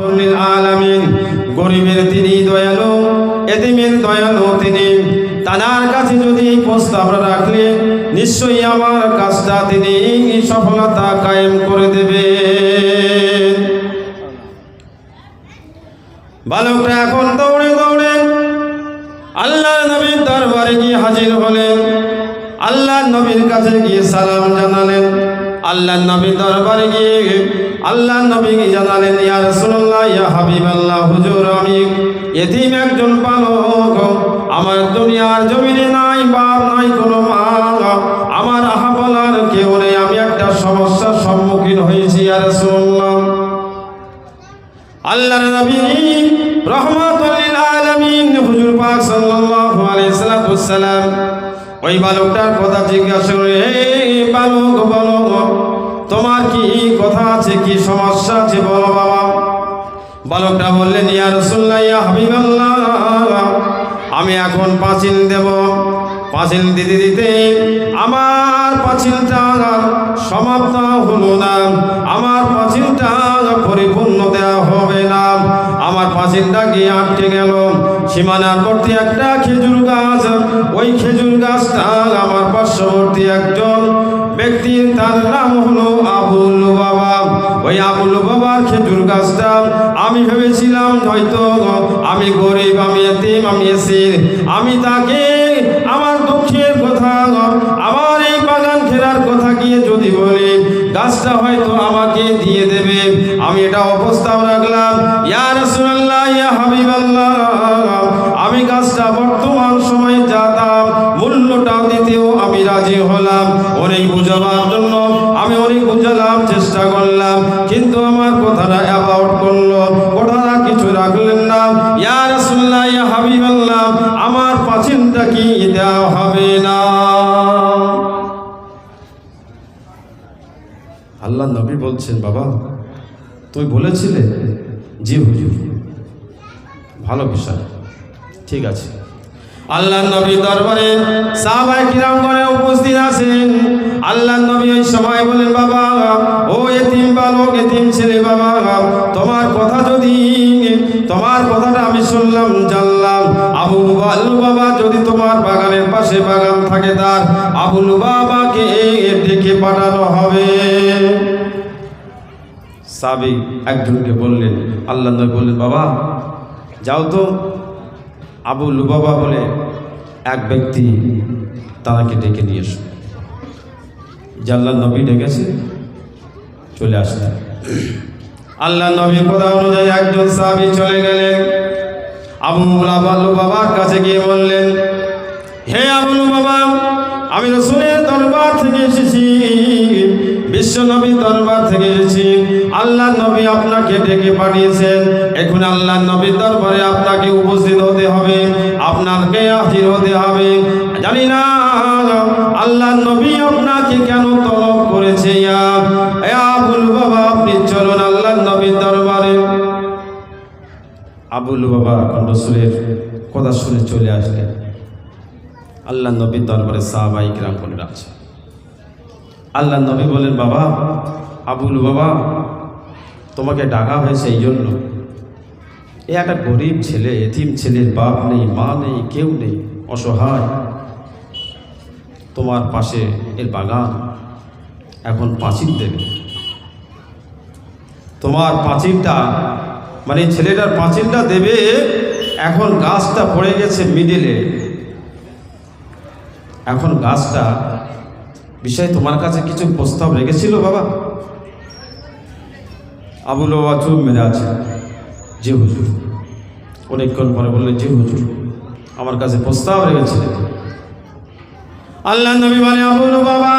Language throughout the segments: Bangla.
রাহমাতুল লিল আলামিন, গরিবের তিনি দয়ালু, এতিমের দয়ালু তিনি। তার কাছে যদি এই প্রস্তাব রাখলে নিশ্চয়ই আমার কাজটা তিনি সফলতা কায়েম করে দেবেন। বালকটা এখন দৌড়ে দৌড়ে আল্লাহ নবীর দরবারে গিয়ে হাজির হলেন। আল্লাহ নবীর কাছে গিয়ে সালাম জানালেন। আল্লাহ নবীর দরবারে গিয়ে আল্লাহ নবীকে জানালেন, ইয়া রাসূলুল্লাহ, ইয়া হাবিবাল্লাহ, হুজুর আমি এতিম একজন বালক, আমার দুনিয়ার জমিনে নাই বাপ নাই কোনো মা, আমার আহা বলার কেউ নেই, আমি একটা সমস্যার সম্মুখীন হয়েছি ইয়া রাসূলুল্লাহ। আল্লাহর নবী রাহমাতুল লিল আলামিন হুজুর পাক সাল্লাল্লাহু আলাইহি সাল্লাম ওই বালকটার কথা জিজ্ঞাসা করে, এই বালক বলো, তোমার কি কথা আছে, কি সমস্যা আছে বলো বাবা। বালকটা বললেন, ইয়া রাসূলুল্লাহ, ইয়া হাবিবাল্লাহ, আমি এখন পাঁচিল দেব। পাঁচিল দিতে দিতে আমার পাঁচিলটা সমাপ্ত হলো না, আমার পাঁচিলটা পরিপূর্ণ দেওয়া হবে না, আমার পাঁচিলটা গিয়ে আটকে গেল। সীমানাবর্তী একটা খেজুর গাছ, ওই খেজুর গাছটা আমার পার্শ্ববর্তী একজন ব্যক্তির, তার নাম হলো আবুল বাবা। ওই আবুল বাবার খেজুর গাছটা আমি ভেবেছিলাম হয়তো আমি গরিব, আমি এতিম, আমি এসির, আমি তাকে আমার দুঃখের কথা, আমার এই বাগান ঘেরার কথা গিয়ে যদি বলি, গাছটা হয়তো আমাকে দিয়ে দেবে। আমি এটা প্রস্তাব রাখলাম, ইয়া রাসূলুল্লাহ, ইয়া হাবিবাল্লাহ, আমি গাছটা বর্তমান সময়ে যা দাম মূল্যটা দিতেও আমি রাজি হলাম। অনেক বুঝাবার জন্য আমি অনেক বুঝালাম, চেষ্টা করলাম, কিন্তু আমার কথাটা অ্যাবাউট করলো, কথাটা কিছু রাখলেন না। ইয়া রাসূলুল্লাহ, ইয়া হাবিবাল্লাহ, আমার পাঁচিলটা কি দেওয়া হবে না? আল্লাহ নবী বলছেন, বাবা তুই বলেছিলে? জি হুজুর। ভালো বিষয়, ঠিক আছে। আল্লাহ নবী দরবারে সাহাবায়ে কিরামগণ উপস্থিত আছেন। আল্লাহ নবী ওই সময় বলেন, বাবা ও এতিম বালক, এতিম ছেলে, বাবা তোমার কথা যদি, তোমার কথাটা আমি শুনলাম, জানলাম আবুল বাবা যদি তোমার বাগানের পাশে বাগান থাকে, তার আবুল বাবাকে ডেকে পাঠানো হবে। সাহাবী একজনকে বললেন, আল্লাহ নবী বললেন, বাবা যাও তো, আবুল বাবা বলে এক ব্যক্তি, তাকে ডেকে নিয়ে এসো। আল্লাহ নবী ডেকেছে, চলে আসলেন। আল্লাহ নবী কথা অনুযায়ী একজন সাহাবী চলে গেলেন। আবুল বাবার কাছে গিয়ে বললেন, হে আবুল বাবা, আমি রাসূলের দরবার থেকে এসেছি, বিশ্ব নবীর দরবার থেকে এসেছি। আল্লাহ নবী আপনাকে ডেকে পাঠিয়েছেন। এখন আল্লাহ নবীর দরবারে আপনাকে উপস্থিত হতে হবে, আপনাকে হাজির হতে হবে। জানি না আল্লাহ নবী আপনাকে কেন তলব করেছে। আবুল বাবা আপনি চলুন আল্লাহ নবীর দরবারে। আবুল বাবা রাসূলের কথা শুনে চলে আসলেন। আল্লাহ নবীর দরবারে সাহাবায়ে কিরাম বলে আছে। আল্লাহ নবী বলেন, বাবা আবুল বাবা, তোমাকে ডাকা হয়েছে এই জন্য, এ একটা গরিব ছেলে, এতিম ছেলের বাপ নেই, মা নেই, কেউ নেই, অসহায়। তোমার পাশে এর বাগান, এখন পাঁচিল দেবে। তোমার পাঁচিলটা, মানে ছেলেটার পাঁচিলটা দেবে, এখন গাছটা পড়ে গেছে মিডিলে, এখন গাছটা বিষয়ে তোমার কাছে কিছু প্রস্তাব রেখেছিল বাবা। আবুল বাবা চুপ মেরে আছে। জি হুজুর। অনেকক্ষণ পরে বললেন, জি হুজুর, আমার কাছে প্রস্তাব রেখেছিলেন। আল্লাহ নবী বলে, আবুল বাবা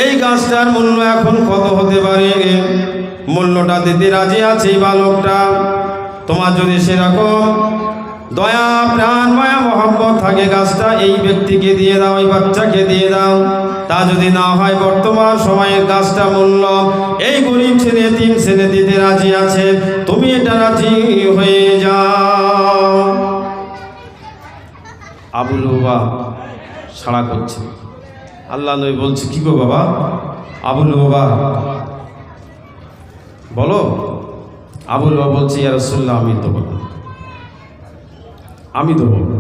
এই গাছটার মূল্য এখন কত হতে পারে? মূল্যটা দিতে রাজি আছে এই বালকটা। তোমার যদি সেরকম দয়া, প্রাণ, মায়া, মহব্বত থাকে, গাছটা এই ব্যক্তিকে দিয়ে দাও, এই বাচ্চাকে দিয়ে দাও। তা যদি না হয়, বর্তমান সময়ের গাছটা মূল্য এই গরিব ছেলে, এতিম ছেলে দিতে রাজি আছে, তুমি এটা রাজি হয়ে যাও। আবুল বাবা সাড়া করছে। আল্লাহ নবী বলছে, কি গো বাবা? আবুল বাবা বলো। আবুল বাবা বলছে, ইয়া রাসূলুল্লাহ, আমি দেবো না, আমি দেবো না,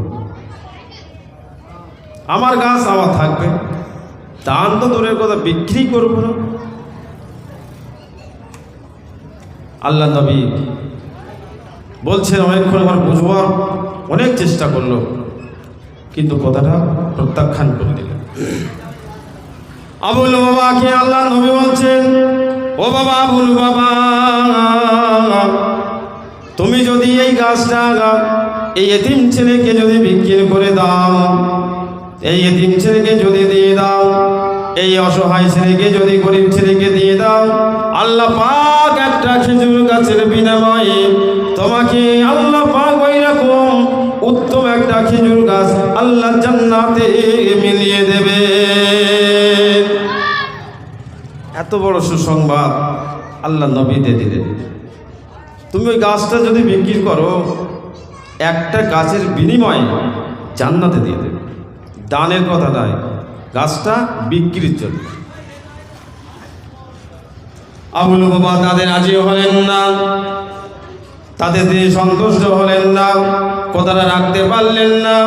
আমার গাছ আমার থাকবে, দান তো দূরের কথা, বিক্রি করবো না। আল্লাহ নবী বলছেন, অনেকক্ষণ আমার বুঝবার অনেক চেষ্টা করলো, কিন্তু কথাটা প্রত্যাখ্যান করে দিলেন। আবুল বাবাকে আল্লাহ নবী বলছেন, ও বাবা আবুল বাবা, তুমি যদি এই গাছটা এই এতিম ছেলেকে যদি বিক্রি করে দাও, এই এতিম ছেলেকে যদি দিয়ে দাও, এই অসহায় ছেলেকে যদি গরিব ছেলেকে দিয়ে দাও, আল্লাহ পাক একটা খেজুর গাছের বিনিময়ে তোমাকে আল্লাহ পাক ওই রকম উত্তম একটা খেজুর গাছ আল্লাহ জান্নাতে মিলিয়ে দেবে। এত বড় সুসংবাদ আল্লাহ নবী দিয়ে দিলেন। তুমি ওই গাছটা যদি বিক্রি করো, একটা গাছের বিনিময়ে জান্নাতে দিয়ে দেবে। দানের কথা নয়, গাছটা বিক্রির জন্য। আবুল বাবা তাদের রাজি হলেন না, তাদের দিয়ে সন্তুষ্ট হলেন না, কথাটা রাখতে পারলেন না।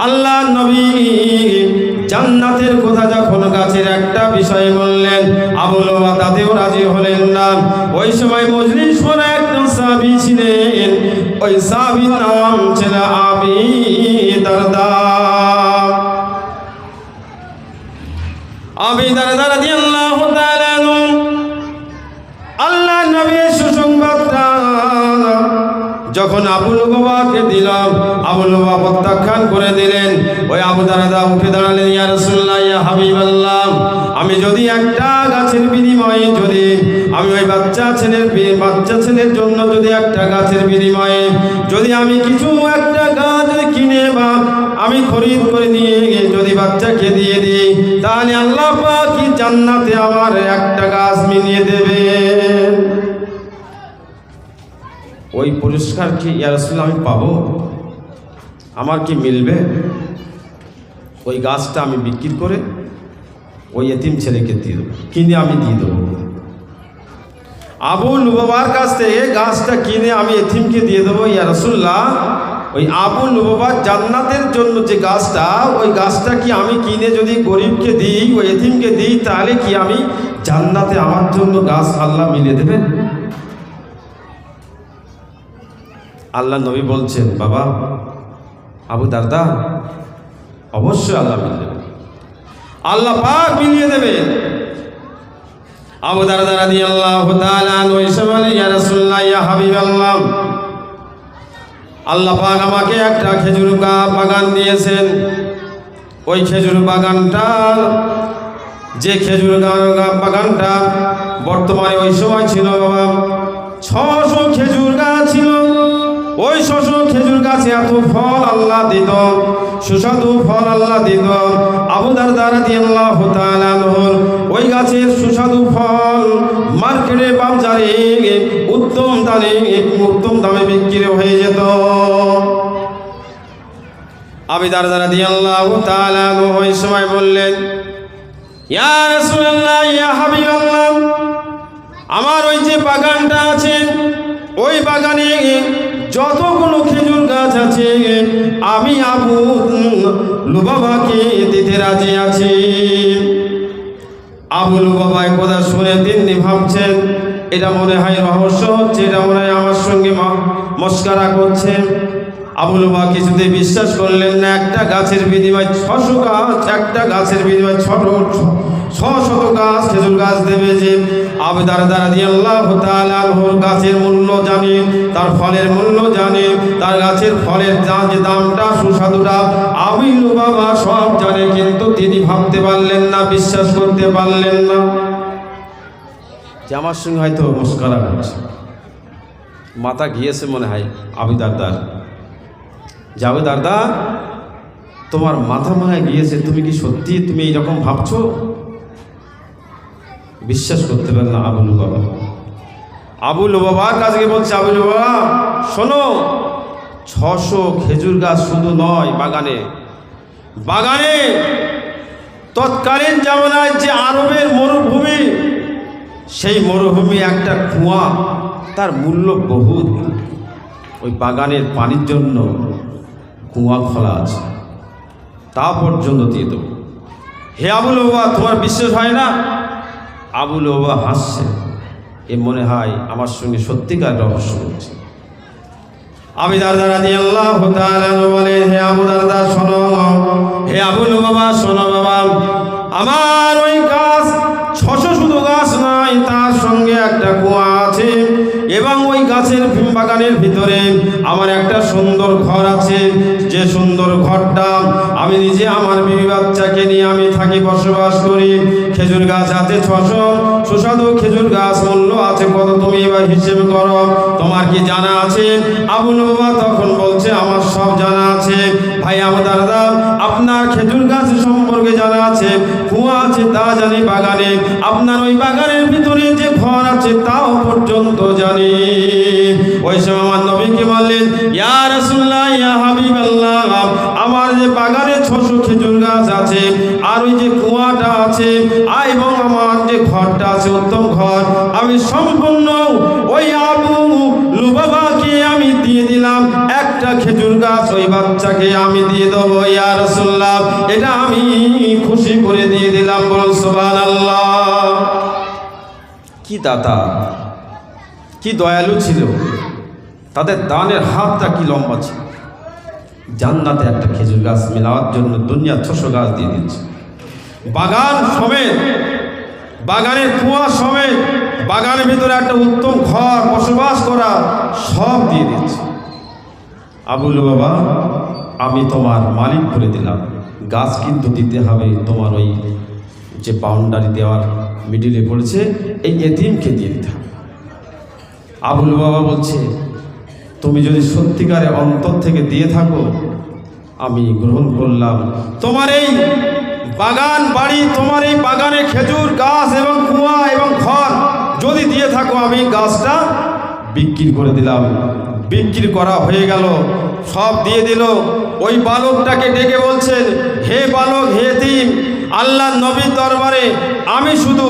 আল্লাহ নবী জান্নাতের কথা যখন গাছের একটা বিষয় বললেন, আবুল বাবা তাতেও রাজি হলেন না। ওই সময় মজলিস করে একজন সাহাবী ছিলেন, ওই সাহাবীর নাম ছিল আবি দারদা। আবি দারদা রাদিয়াল্লাহু তাআলা আনহু আল্লাহ নবীর সুসংবাদটা যখন আবুল বাবাকে দিলাম, আবুল বাবা প্রত্যাখ্যান করে দিলেন। ওই আবু দারদা উঠে দাঁড়ালেন, ইয়া রাসূলুল্লাহ, ইয়া হাবিবাল্লাহ, আমি যদি একটা গাছের বিনিময়ে, যদি আমি ওই বাচ্চা ছেলের জন্য যদি একটা গাছের বিনিময়ে যদি আমি কিছু একটা গাছ কিনে বা আমি খরিদ করে নিয়ে যদি বাচ্চাকে দিয়ে দিই, তাহলে আল্লাহ পাক কি জান্নাতে আমার একটা গাছ মিলিয়ে দেবেন। ওই পুরস্কার কি ইয়া রাসূলুল্লাহ আমি পাবো? আমার কি মিলবে? ওই গাছটা আমি বিক্রি করে ওই এতিম ছেলেকে দিয়ে দেবো, কিনে আমি দিয়ে দেবো। আবুল বাবার কাছ থেকে গাছটা কিনে আমি এতিমকে দিয়ে দেবো। ইয়া রাসূলুল্লাহ, ওই আবুল বাবার জান্নাতের জন্য যে গাছটা, ওই গাছটা কি আমি কিনে যদি গরিবকে দিই, ওই এতিমকে দিই, তাহলে কি আমি জান্নাতে আমার জন্য গাছ আল্লাহ মিলিয়ে দেবেন? আল্লাহ নবী বলছেন, বাবা আবু দারদা, অবশ্যই আল্লাহ মিলিয়ে দেবেন, আল্লাহ পাক মিলিয়ে দেবেন। আবু দারদা রাদিয়াল্লাহু তাআলা আনহু এসে বলেন, ইয়া রাসূলুল্লাহ, ইয়া হাবিবাল্লাহ, আল্লাহ পাক আমাকে একটা খেজুর বাগান দিয়েছেন। ওই খেজুর বাগানটা, যে খেজুর বাগানটা বর্তমানে ওই সময় ছিল বাবা 600 খেজুর গাছ ছিল। ওই 600 খেজুর গাছে এত ফল আল্লাহ দিত, সুস্বাদু ফল আল্লাহ দিত। আবু দারদা রাদিয়াল্লাহু তাআলা আনহু ওই গাছের সুস্বাদু ফল মার্কেটে বাজারে উত্তম দামে বিক্রি হয়ে যেত। আবু দারদা রাদিয়াল্লাহু তাআলা আনহু ওই সময় বললেন, ইয়া রাসূলুল্লাহ, ইয়া হাবিবাল্লাহ, আমার ওই যে বাগানটা আছে, ওই বাগানে যতগুলো খেজুর গাছ আছে আমি আবু লুবাবাকে দিতে রাজি আছি। আবু লুবাবা কথা শুনে তিনি ভাবছেন, এটা মনে হয় রহস্য হচ্ছে, এটা মনে হয় আমার সঙ্গে মস্করা করছে। আবু লুবাবা কিছুতে বিশ্বাস করলেন না। একটা গাছের বিনিময়ে 600 গাছ, একটা গাছের বিনিময়ে 600 গাছ খেজুর গাছ দেবে যে। আবু দারদা রাদিয়াল্লাহু তাআলা আনহুর গাছের মূল্য জানে, তার ফলের মূল্য জানে, তার গাছের ফলের যে দামটা, সুস্বাদুটা আবু লুবাবা সব জানে, কিন্তু তিনি ভাবতে পারলেন না, বিশ্বাস করতে পারলেন না যে আমার সঙ্গে হয়তো মস্করা করছে। মাথা গিয়েছে মনে হয় আবু দারদার। যে আবু দারদা, তোমার মাথা মনে হয় গিয়েছে, তুমি কি সত্যি তুমি এইরকম ভাবছো? বিশ্বাস করতে পারল না আবু লুবাবা। আবু লুবাবার কাছে বলছে, আবু লুবাবা শোনো, 600 খেজুর গাছ শুধু নয়, বাগানে তৎকালীন জামানায় যে আরবের মরুভূমি, সেই মরুভূমি একটা কুয়া, তার মূল্য বহুত। ওই বাগানের পানির জন্য কুয়া খোলা আছে, তা পর্যন্ত দিয়ে দেব। হে আবুল বাবা, তোমার বিশ্বাস হয় না? আবুল বাবা হাসছে, এ মনে হয় আমার সঙ্গে সত্যিকার রহস্য হচ্ছে। আবু দারদা রাদিয়াল্লাহু তাআলা বলে, হে আবু দারদা শোনো, হে আবুল বাবা শোনো বাবা, আমার ওই গাছ 600 শুধু গাছ নয়, তার সঙ্গে একটা কুয়া আছে, এবং ওই গাছের বাগানের ভিতরে আমার একটা সুন্দর ঘর আছে। যে সুন্দর ঘরটা আমি নিজে আমার বিবি বাচ্চাকে নিয়ে আমি থাকি, বসবাস করি। খেজুর গাছ আছে 600, সুস্বাদু খেজুর গাছ মূল্য আছে কত, তুমি এবার হিসেব করো, তোমার কি জানা আছে? আবুল বাবা তখন বলছে, আমার সব জানা আছে ভাই আবু দারদা, আপনার খেজুর গাছ সম্পর্কে জানা আছে, কুয়া আছে তা জানি, বাগানে আপনার ওই বাগানের ভিতরে যে ঘর আছে তাও পর্যন্ত জানি। ওই সময় আমার নবীকে বললেন, ইয়া রাসূলুল্লাহ, ইয়া হাবিবাল্লাহ, আমার যে বাগানে 600 খেজুর গাছ আছে, আর ওই যে কুয়াটা আছে, এবং আমার যে ঘরটা আছে উত্তম ঘর, আমি সম্পূর্ণ ওই আবু লুবাবাকে আমি দিয়ে দিলাম। একটা খেজুর গাছ ওই বাচ্চাকে আমি দিয়ে দেবো ইয়া রাসূলুল্লাহ, এটা আমি খুশি করে দিয়ে দিলাম। বলুন সুবহানাল্লাহ। কি দাতা, কি দয়ালু ছিল, তাদের দানের হাতটা কি লম্বা ছিল। জান্নাতে একটা খেজুর গাছ মেলাওয়ার জন্য দুনিয়া 600 গাছ দিয়ে দিচ্ছে। বাগান সমেত, বাগানের কুয়া সমেত, বাগানের ভিতরে একটা উত্তম ঘর বসবাস করা সব দিয়ে দিচ্ছে। আবুল বাবা, আমি তোমার মালিক করে দিলাম, গাছ কিন্তু দিতে হবে তোমার ওই যে বাউন্ডারি দেওয়ার মিডিলে পড়েছে, এই এতিমকে দিয়ে দিতে হবে। আবুল বাবা বলছে, তুমি যদি সত্যিকারে অন্তর থেকে দিয়ে থাকো, আমি গ্রহণ করলাম তোমার এই বাগান বাড়ি, তোমার এই বাগানে খেজুর গাছ এবং কুয়া এবং ঘর যদি দিয়ে থাকো, আমি গাছটা বিক্রি করে দিলাম। বিক্রি করা হয়ে গেল, সব দিয়ে দিল। ওই বালকটাকে ডেকে বলছেন, হে বালক, হে এতিম, আল্লাহ নবীর দরবারে আমি শুধু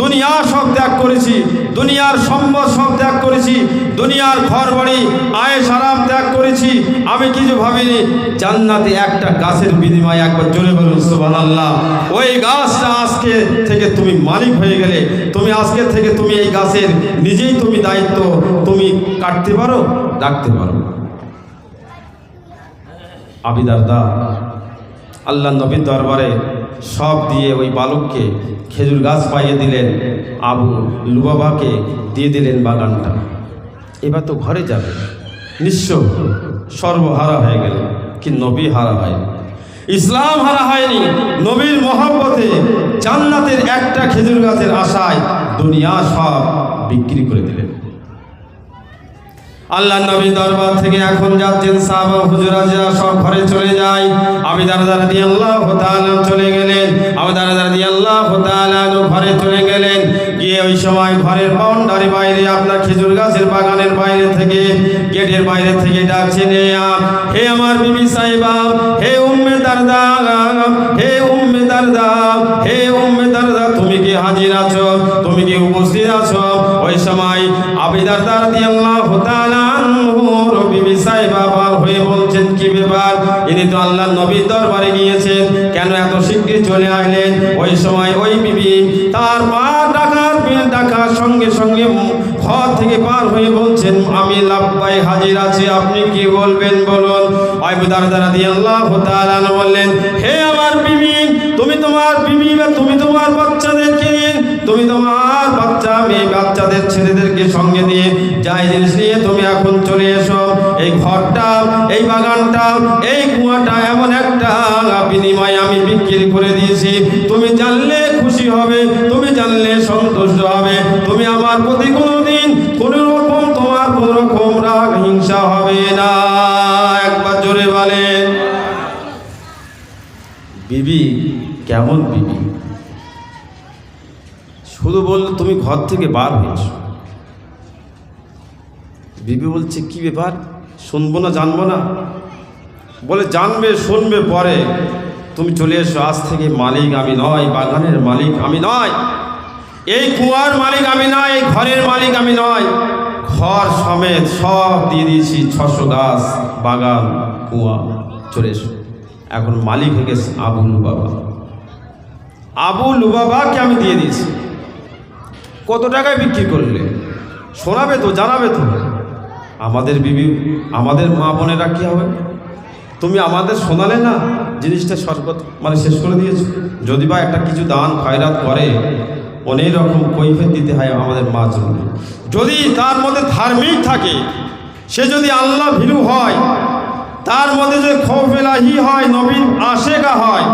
দুনিয়া সব ত্যাগ করেছি, দুনিয়ার সম্পদ সব ত্যাগ করেছি, দুনিয়ার ঘর বাড়ি আয়েশ আরাম ত্যাগ করেছি, আমি কিছু ভাবিনি, জান্নাতে একটা গাছের বিনিময়ে, একবার জোরে বলুন সুবহানাল্লাহ, ওই গাছটা আজকে থেকে তুমি মালিক হয়ে গেলে, তুমি আজকে থেকে তুমি এই গাছের নিজেই তুমি দায়িত্ব, তুমি কাটতে পারো, রাখতে পারো। আবু দারদা আল্লাহ নবীর দরবারে সব দিয়ে ওই বালককে খেজুর গাছ পাইয়ে দিলেন, আবু লুবাবাকে দিয়ে দিলেন বাগানটা। এবার তো ঘরে যাবে, নিঃস্ব সর্বহারা হয়ে গেল। কি নবী হারা হয়নি, ইসলাম হারা হয়নি, নবীর মহব্বতে জান্নাতের একটা খেজুর গাছের আশায় দুনিয়া সব বিক্রি করে দিলেন। আল্লাহ নবী দরবার থেকে এখন যাচ্ছেন, সাহাবা হুজুরাজরা সব ঘরে চলে যায়। আবু দারদা রাদিয়াল্লাহু তাআলা চলে গেলেন, আবু দারদা রাদিয়াল্লাহু তাআলা ঘরে চলে গেলেন। গিয়ে ওই সময় ঘরের বাউন্ডারি বাইরে, আপনার খেজুর গাছের বাগানের বাইরে থেকে, গেটের বাইরে থেকে ডাকছেন, হে আমার বিবি সাহেবা, হে উম্মে দারদা, হে উম্মে দারদা, হে উম্মে দারদা, তুমি কি হাজির আছো, তুমি কি উপস্থিত আছো? ওই সময় আবু দারদা রাদিয়াল্লাহু তাআলা আনহুর বিবি সাহেবা বার হয়ে বলছেন, কি ব্যাপার, ইনি তো আল্লাহর নবীর দরবারে গিয়েছেন, কেন এত শীঘ্র চলে আসলেন? ওই সময় ওই বিবি তার পা ডাকার সঙ্গে সঙ্গে ঘর থেকে পার হয়ে বলছেন, আমি লাব্বাই হাজির আছি, আপনি কি বলবেন বলুন। আবু দারদা রাদিয়াল্লাহু তাআলা বললেন, হে আমার বিবি, তুমি তোমার বিবি বা তুমি তোমার বাচ্চাদেরকে নিয়ে, তুমি তোমার বাচ্চা মেয়ে বাচ্চাদের ছেলেদেরকে সঙ্গে নিয়ে, যাই জিনিস নিয়ে তুমি এখন চলে এসো। এই ঘরটা, এই বাগানটা, এই কুয়াটা এমন একটা বিনিময়ে আমি বিক্রি করে দিয়েছি, তুমি জানলে খুশি হবে, তুমি জানলে সন্তুষ্ট হবে, তুমি আমার প্রতি কোনোদিন কোনো রকম তোমার কোনো রকম রাগ হিংসা হবে না। একবার জোরে বলেন। বিবি কেমন বিবি, শুধু বলল তুমি ঘর থেকে বার হয়েছ। বিবি বলছে, কি ব্যাপার, শুনবো না জানবো না? বলে, জানবে শুনবে পরে, তুমি চলে এসো, আজ থেকে মালিক আমি নয়, বাগানের মালিক আমি নয়, এই কুয়ার মালিক আমি নয়, এই ঘরের মালিক আমি নয়, ঘর সমেত সব দিয়ে দিয়েছি, 600 গাছ, বাগান, কুয়া, চলে এসো। এখন মালিক হয়ে গেছে আবু লুবাবা। আবু লুবাবাকে আমি দিয়ে দিয়েছি। কত টাকায় বিক্রি করলে শোনাবে তো, জানাবে তো। আমাদের বিবি, আমাদের মা বোনেরা কী হবে? তুমি আমাদের শোনালে না, জিনিসটা শরবত মানে শেষ করে দিয়েছো। যদি বা একটা কিছু দান খয়রাত করে, অনেক রকম কৈফিয়ত দিতে হয় আমাদের মা জন্য। যদি তার মধ্যে ধার্মিক থাকে, সে যদি আল্লাহ ভীরু হয়, তার মধ্যে যদি খৌফ ইলাহি হয়, নবীর আশেকা হয়,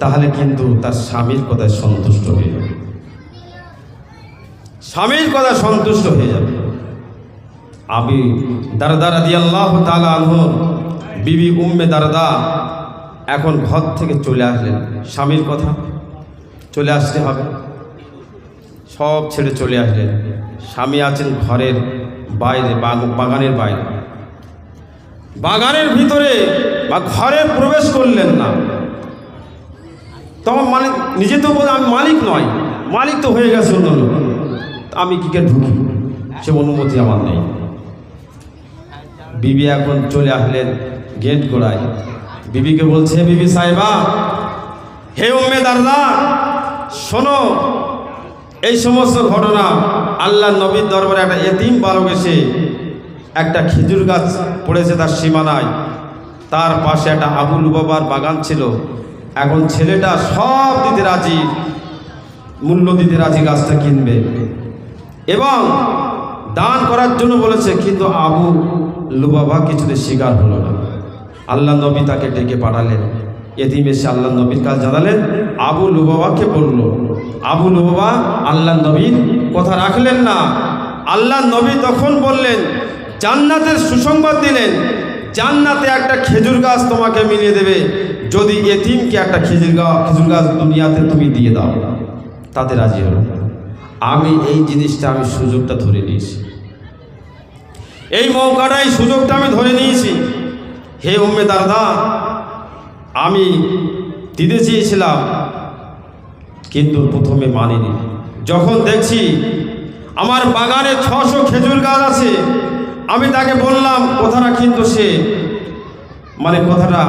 তাহলে কিন্তু তার স্বামীর কথায় সন্তুষ্ট হয়ে যাবে, স্বামীর কথা সন্তুষ্ট হয়ে যাবে। আবু দারদা রাদিয়াল্লাহু তাআলা আনহুর বিবি উম্মে দারদা এখন ঘর থেকে চলে আসলেন। স্বামীর কথা চলে আসতে হবে, সব ছেড়ে চলে আসলেন। স্বামী আছেন ঘরের বাইরে, বাগানের বাইরে, বাগানের ভিতরে বা ঘরে প্রবেশ করলেন না। তখন মালিক নিজে তো বলে আমি মালিক নয়, মালিক তো হয়ে গেছে অন্য লোক, আমি কি কে ঢুকি, সে অনুমতি আমার নেই। বিবি এখন চলে আসলেন গেট গোড়ায়। বিবিকে বলছে, বিবি সাহেবা, হে উম্মে দারদা, শোনো, এই সমস্ত ঘটনা আল্লাহ নবীর দরবারে একটা এতিম বালক এসে, একটা খেজুর গাছ পড়েছে তার সীমানায়, তার পাশে একটা আবু লুবাবার বাগান ছিল। এখন ছেলেটা সব দিতে রাজি, মূল্য দিতে রাজি, গাছটা কিনবে এবং দান করার জন্য বলেছে, কিন্তু আবু লুবাবা কিছুতে স্বীকার হলো না। আল্লাহ নবী তাকে ডেকে পাঠালেন। এতিম এসে আল্লাহ নবীর কাজ জানালেন, আবু লুবাবাকে বলল। আবু লুবাবা আল্লাহ নবীর কথা রাখলেন না। আল্লাহ নবী তখন বললেন, জান্নাতের সুসংবাদ দিলেন, জান্নাতে একটা খেজুর গাছ তোমাকে মিলিয়ে দেবে যদি এতিমকে একটা খেজুর গাছ দুনিয়াতে তুমি দিয়ে দাও। তাতে রাজি হল। আমি এই জিনিসটা, আমি সুযোগটা ধরে নিয়েছি, এই মৌকাটাই সুযোগটা আমি ধরে নিয়েছি। হে উম্মে দারদা, আমি দিতে চেয়েছিলাম কিন্তু প্রথমে মানিনি। যখন দেখছি আমার বাগানে 600 খেজুর গাছ আছে, আমি তাকে বললাম কথাটা, কিন্তু সে মানে কথাটা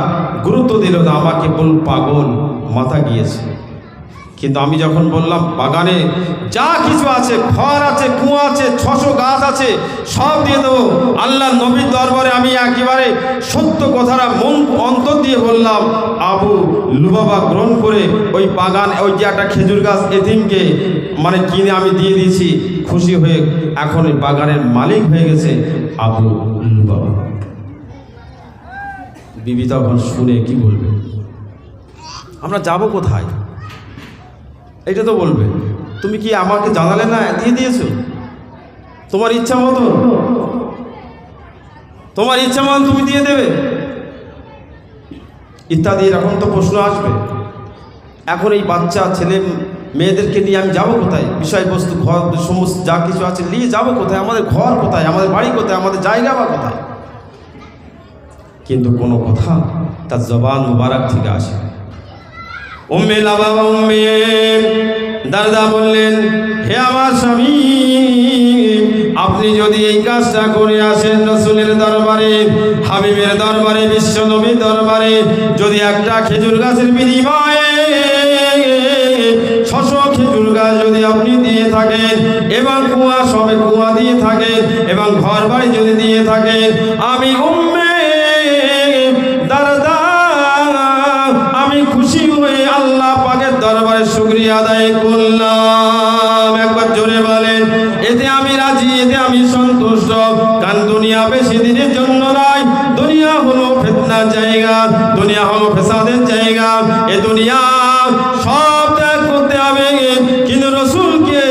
গুরুত্ব দিল না, আমাকে বল পাগল, মাথা গিয়েছে। কিন্তু আমি যখন বললাম বাগানে যা কিছু আছে, ঘর আছে, কুয়া আছে, 600 গাছ আছে, সব দিয়ে দেবো, আল্লাহ নবীর দরবারে আমি একেবারে সত্য কথাটা মন অন্তর দিয়ে বললাম। আবু লুবাবা গ্রহণ করে ওই বাগান, ওই যে একটা খেজুর গাছ এতিমকে মানে কিনে আমি দিয়ে দিয়েছি, খুশি হয়ে এখন ওই বাগানের মালিক হয়ে গেছে আবু লুবাবা। বিবি তখন শুনে কি বলবে, আমরা যাব কোথায়, এটা তো বলবে। তুমি কি আমাকে জানালে না, দিয়ে দিয়েছো তোমার ইচ্ছা মতো, তোমার ইচ্ছা মতো তুমি দিয়ে দেবে ইত্যাদি, এরকম তো প্রশ্ন আসবে। এখন এই বাচ্চা ছেলে মেয়েদেরকে নিয়ে আমি যাব কোথায়, বিষয়বস্তু ঘর সমস্ত যা কিছু আছে নিয়ে যাব কোথায়, আমাদের ঘর কোথায়, আমাদের বাড়ি কোথায়, আমাদের জায়গা বা কোথায়। কিন্তু কোনো কথা তার জবান মুবারক থেকে আসে। উম্মে লাবাবা উম্মে দারদা বললেন, হে আমার স্বামী, আপনি যদি এই কাজটা করে আসেন রাসূলের দরবারে, হাবিবের দরবারে, বিশ্ব নবীর দরবারে, যদি একটা খেজুর গাছের বিনিময়ে 600 খেজুর গাছ যদি আপনি দিয়ে থাকেন এবং কুয়া সবে কুয়া দিয়ে থাকেন এবং ঘর বাড়ি যদি দিয়ে থাকেন, আমি উম্মে দারদা আমি খুশি হয়ে আল্লাহ পাকের দরবারে শুকরিয়া আদায় করলাম। একবার জোরে বলেন, এতে আমি রাজি, এতে আমি সন্তুষ্ট। কারণ দুনিয়া বেশি দিনের জন্য নয়, দুনিয়া হলো ফিতনার জায়গা, দুনিয়া হলো ফেসাদের জায়গা। এ দুনিয়া সব ত্যাগ করতে হবে, কিন্তু রসুলকে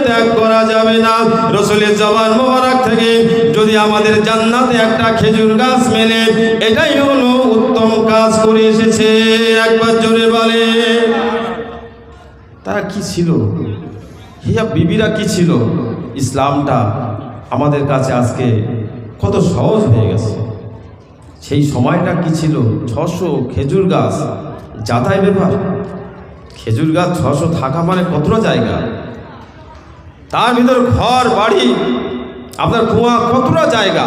ত্যাগ করা যাবে না। রসুলের জবান মোবারক থেকে যদি আমাদের জান্নাতে একটা খেজুর গাছ মেলে, এটাই হলো উত্তম কাজ করে এসেছে। একবার জোরে বলে, তারা কি ছিল, হিয়া বিবিরা কি ছিল। ইসলামটা আমাদের কাছে আজকে কত সহজ হয়ে গেছে। সেই সময়টা কি ছিল, 600 খেজুর গাছ যাতাই ব্যাপার। খেজুর গাছ 600 থাকা মানে কতটা জায়গা, তার ভিতর ঘর বাড়ি, আপনার কুয়া কতটা জায়গা।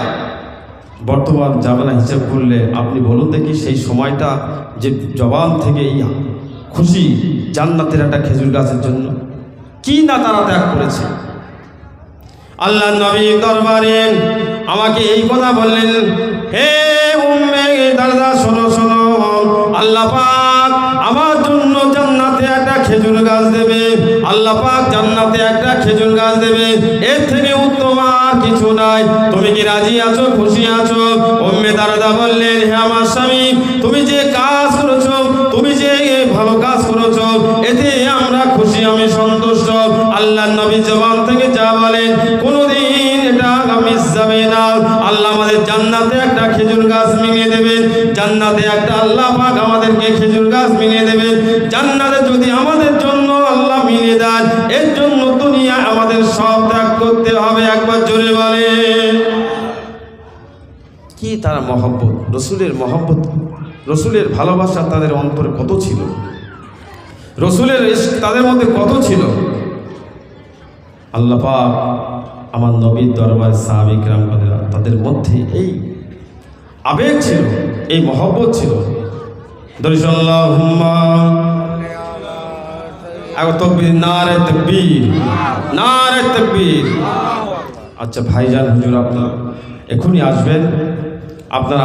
বর্তমান জামানা হিসেব করলে আপনি বলুন দেখি সেই সময়টা যে জবান থেকে খুশি জান্নাতের একটা খেজুর গাছের জন্য কি না তারা ত্যাগ করেছে। আল্লাহ নবী দরবারে আমাকে এই কথা বললেন, হে উম্মে দাদা শোনো শোনো, আল্লাহ পাক আমার জন্য জান্নাতে একটা খেজুর গাছ দেবে, আল্লাহ পাক জান্নাতে একটা খেজুর গাছ দেবে, এর থেকে উত্তম আর কিছু নাই। তুমি কি রাজি আছো, খুশি আছো? উম্মে দারদা বললেন, হে আমার স্বামী, তুমি যে কাজ করেছো, তুমি যে ভালো কাজ করেছো, এতে আমরা খুশি, আমি সন্তুষ্ট। আল্লাহ নবী জবান থেকে যা বলেন কোনোদিন এটা মিস যাবে না। আল্লাহ আমাদের জান্নাতে একটা খেজুর গাছ মিলিয়ে দেবেন, জান্নাতে একটা আল্লাহ পাক আমাদেরকে খেজুর গাছ মিলিয়ে দেবেন। জান্নাতে যদি আমাদের জন্য আল্লাহ মিলিয়ে দেন, এর জন্য দুনিয়া আমাদের সব ত্যাগ করতে হবে। একবার জোরে বলে কি তারা মহব্বত, রসুলের মহব্বত, রসুলের ভালোবাসা তাদের অন্তরে কত ছিল, রসুলের ইশক তাদের মধ্যে কত ছিল। আল্লাহ পাক আমার নবীর দরবার সাহাবী কিরাম তাদের মধ্যে এই আবেগ ছিল, এই মহব্বত ছিল। আল্লাহুম্মা তাকবীর, নারে তাকবীর, নারে তাকবীর। আচ্ছা ভাইজান হুজুর আপনারা এখনই আসবেন, আপনারা